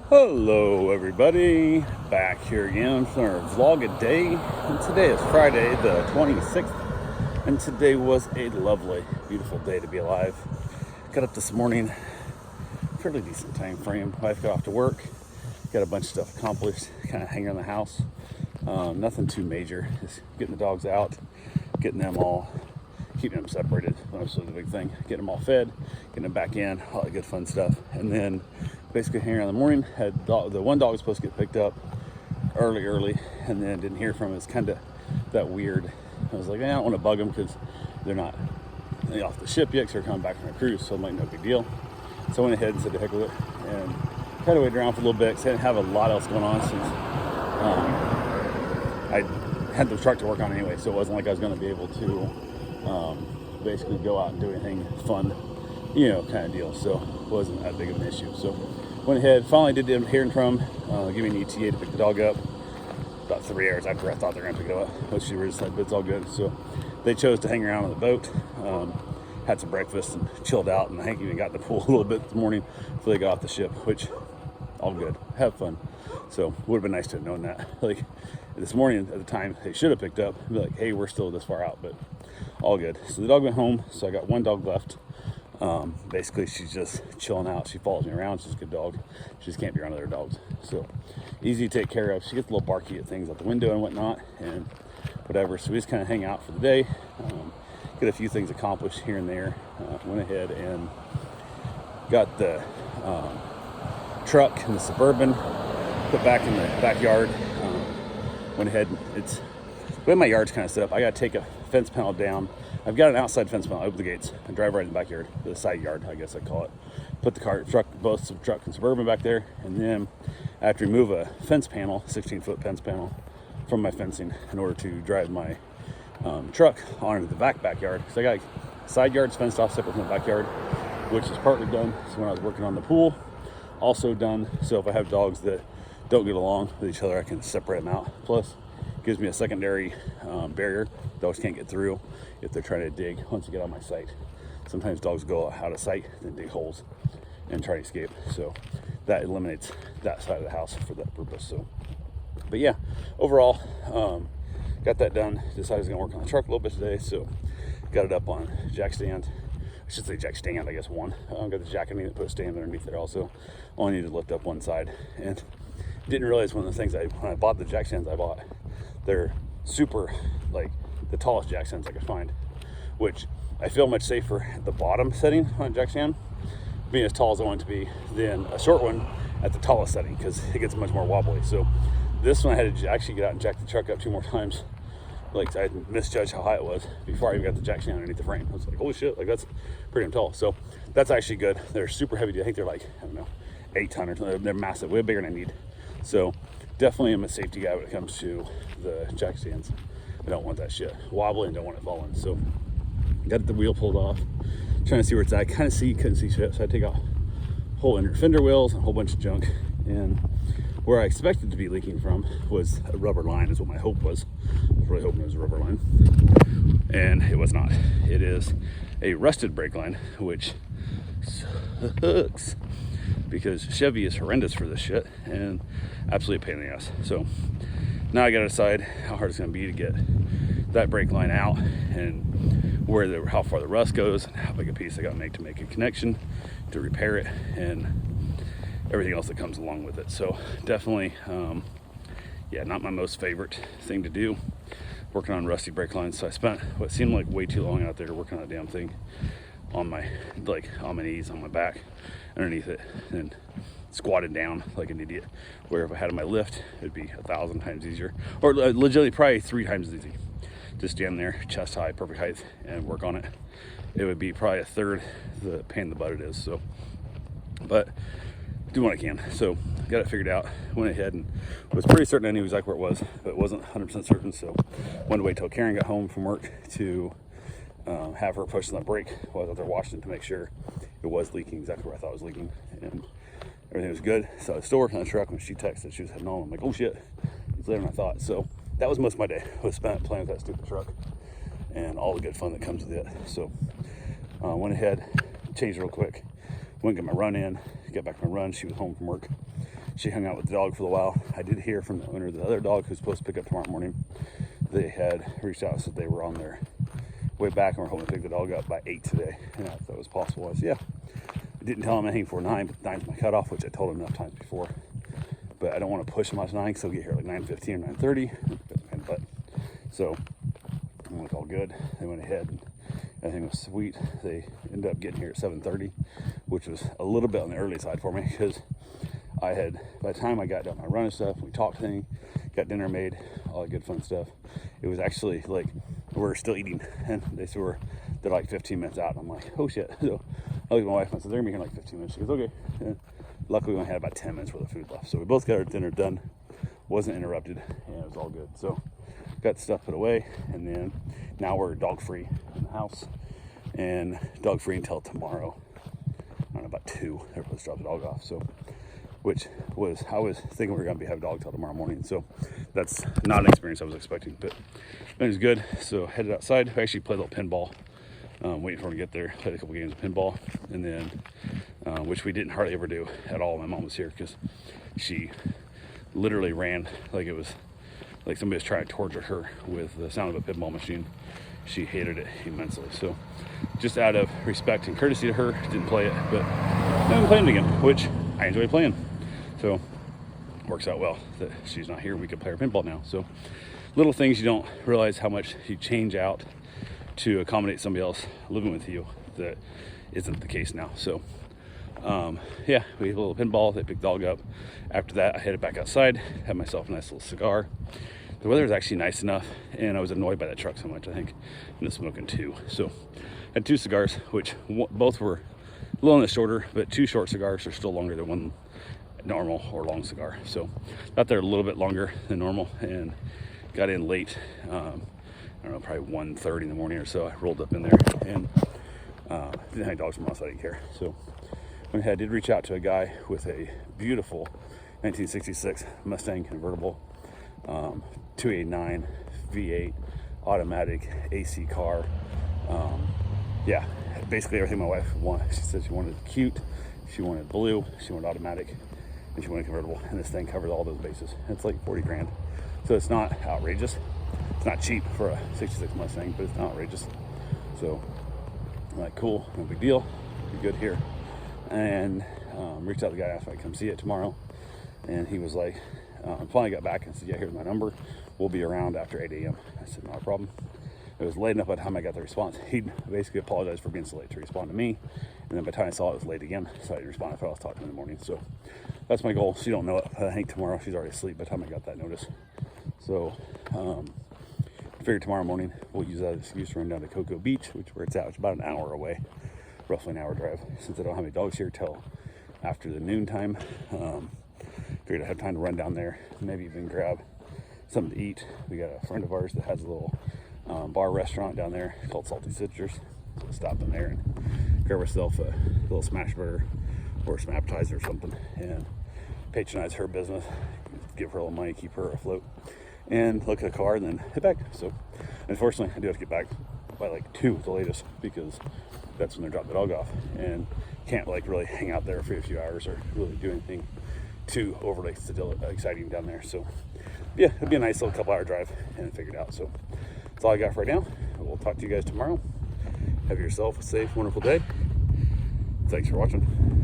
Hello everybody, back here again for our vlog a day, and today is Friday the 26th, and today was a lovely, beautiful day to be alive. Got up this morning, fairly decent time frame. Wife got off to work, got a bunch of stuff accomplished, kind of hanging around the house. Nothing too major, just getting the dogs out, getting them all, keeping them separated, mostly the big thing, getting them all fed, getting them back in, all that good fun stuff, and then basically hanging around in the morning. Had the one dog was supposed to get picked up early, and then didn't hear from him. It's kind of that weird. I was like, I don't want to bug them because they're not off the ship yet, because they're coming back from a cruise, so it might no big deal. So I went ahead and said to heck with it, and kind of waited around for a little bit because I didn't have a lot else going on since I had the truck to work on anyway, so it wasn't like I was going to be able to basically go out and do anything fun, kind of deal. So it wasn't that big of an issue. So went ahead, finally did end up hearing from give me an ETA to pick the dog up about 3 hours after I thought they were going to pick it up, which she was like, but it's all good. So they chose to hang around on the boat, had some breakfast and chilled out, and Hank even got in the pool a little bit this morning before they got off the ship, which all good, have fun. So would have been nice to have known that, like this morning at the time they should have picked up and be like, hey, we're still this far out, but all good. So the dog went home, so I got one dog left. Basically she's just chilling out. She follows me around. She's a good dog. She just can't be around other dogs, so easy to take care of. She gets a little barky at things out the window and whatnot and whatever, so we just kind of hang out for the day, get a few things accomplished here and there. Went ahead and got the truck and the Suburban put back in the backyard. Went ahead and it's the way my yard's kind of set up. I got to take a fence panel down. I've got an outside fence panel, open the gates, and drive right in the backyard, the side yard, I guess I call it. Put the both truck and Suburban back there, and then I have to remove a fence panel, 16-foot fence panel, from my fencing in order to drive my truck onto the backyard. Because I got side yards fenced off separate from the backyard, which is partly done. So when I was working on the pool, also done. So if I have dogs that don't get along with each other, I can separate them out. Plus, gives me a secondary barrier. Dogs can't get through if they're trying to dig once you get on my site. Sometimes dogs go out of sight and dig holes and try to escape. So that eliminates that side of the house for that purpose. So, but yeah, overall, got that done. Decided I was gonna work on the truck a little bit today, so got it up on jack stand. I should say jack stand, I guess one. Got the jack underneath it, put a stand underneath it also. Only need to lift up one side, and didn't realize one of the things when I bought the jack stands I bought, they're super, like the tallest jack stands I could find, which I feel much safer at the bottom setting on a jack stand, being as tall as I want it to be, than a short one at the tallest setting, because it gets much more wobbly. So this one I had to actually get out and jack the truck up 2 more times. Like I misjudged how high it was before I even got the jack stand underneath the frame. I was like, holy shit, like that's pretty damn tall. So that's actually good. They're super heavy. I think they're like, I don't know, 8 ton or something. They're massive, way bigger than I need. So definitely am a safety guy when it comes to the jack stands. I don't want that shit wobbly and don't want it falling. So got the wheel pulled off, trying to see where it's at. I couldn't see shit, so I take out whole inner fender wheels and a whole bunch of junk. And where I expected to be leaking from was a rubber line, is what my hope was. I was really hoping it was a rubber line, and it was not. It is a rusted brake line, which sucks because Chevy is horrendous for this shit and absolutely a pain in the ass. So now I gotta decide how hard it's gonna be to get that brake line out, and how far the rust goes, and how big a piece I gotta make to make a connection to repair it, and everything else that comes along with it. So definitely, yeah, not my most favorite thing to do, working on rusty brake lines. So I spent what seemed like way too long out there working on that damn thing on my knees, on my back, underneath it, and squatted down like an idiot, where if I had my lift it'd be 1,000 times easier, or legitimately probably 3 times as easy. Just stand there, chest high, perfect height, and work on it. It would be probably 1/3 the pain in the butt it is. So, but do what I can. So got it figured out. Went ahead and was pretty certain I knew exactly where it was, but wasn't 100% certain. So wanted to wait till Karen got home from work to have her push on the brake while I was out there washing it to make sure it was leaking exactly where I thought it was leaking, and everything was good. So I was still working on the truck when she texted she was heading home. I'm like, oh shit, it's later than I thought. So that was most of my day, was spent playing with that stupid truck and all the good fun that comes with it. So went ahead, changed real quick, went and got my run in, got back from my run. She was home from work. she hung out with the dog for a while. I did hear from the owner of the other dog who's supposed to pick up tomorrow morning. They had reached out and said they were on their way back and were hoping to pick the dog up by 8 today. And I thought it was possible. I said, yeah. I didn't tell him anything for 9, but 9's my cutoff, which I told him enough times before. But I don't want to push him out to 9 because he'll get here like 9:15 or 9:30. But so I'm like, all good. They went ahead and everything was sweet. They ended up getting here at 7:30, which was a little bit on the early side for me because I had, by the time I got done my running stuff, we talked thing, got dinner made, all that good fun stuff. It was actually like we're still eating, and they're like 15 minutes out. And I'm like, oh shit. So I looked at my wife and I said, they're gonna be here in like 15 minutes. She goes, okay. And luckily we only had about 10 minutes worth of food left. So we both got our dinner done, wasn't interrupted, and it was all good. So got stuff put away, and then now we're dog free in the house, and dog free until tomorrow. I don't know, about 2. They're supposed to drop the dog off. So, I was thinking we were gonna have a dog till tomorrow morning. So that's not an experience I was expecting, but it was good. So headed outside. I actually played a little pinball. Waiting for him to get there. Played a couple games of pinball, and then which we didn't hardly ever do at all. My mom was here because she literally ran like it was like somebody was trying to torture her with the sound of a pinball machine. She hated it immensely. So just out of respect and courtesy to her, didn't play it, but I'm playing it again, which I enjoy playing. So works out well that she's not here. We can play our pinball now. So little things you don't realize how much you change out to accommodate somebody else living with you that isn't the case now. So yeah, we had a little pinball. They picked the dog up. After that, I headed back outside, had myself a nice little cigar. The weather was actually nice enough, and I was annoyed by that truck so much. I think I ended up smoking 2. So I had 2 cigars, which both were a little on the shorter, but 2 short cigars are still longer than one normal or long cigar. So got there a little bit longer than normal and got in late. I don't know, probably 1:30 in the morning or so. I rolled up in there and didn't have any dogs from us, so I didn't care. So went ahead, did reach out to a guy with a beautiful 1966 Mustang convertible, 289 V8 automatic AC car. Yeah, basically everything my wife wanted. She said she wanted cute, she wanted blue, she wanted automatic, and she wanted convertible. And this thing covers all those bases. And it's like 40 grand. So it's not outrageous. It's not cheap for a 66 Mustang, but it's not outrageous. So I'm like, cool, no big deal, be good here. And reached out to the guy, asked if I could come see it tomorrow. And he was like, finally got back and said, yeah, here's my number. We'll be around after 8 a.m. I said, not a problem. It was late enough by the time I got the response. He basically apologized for being so late to respond to me. And then by the time I saw it, it was late again. So I didn't respond. I thought I was talking in the morning. So that's my goal. She don't know it. I think tomorrow she's already asleep by the time I got that notice. So I figured tomorrow morning we'll use that excuse to run down to Cocoa Beach, which where it's at, which is about an hour away, roughly an hour drive. Since I don't have any dogs here till after the noon time, figured I'd have time to run down there, maybe even grab something to eat. We got a friend of ours that has a little bar restaurant down there called Salty Sisters. So we'll stop in there and grab ourselves a little smash burger or some appetizer or something and patronize her business, give her a little money, keep her afloat, and look at the car and then head back. So unfortunately I do have to get back by like 2 at the latest because that's when they drop the dog off, and can't like really hang out there for a few hours or really do anything too overly exciting down there. So yeah, it'd be a nice little couple-hour drive and figure it out. So that's all I got for right now. We'll talk to you guys tomorrow. Have yourself a safe, wonderful day. Thanks for watching.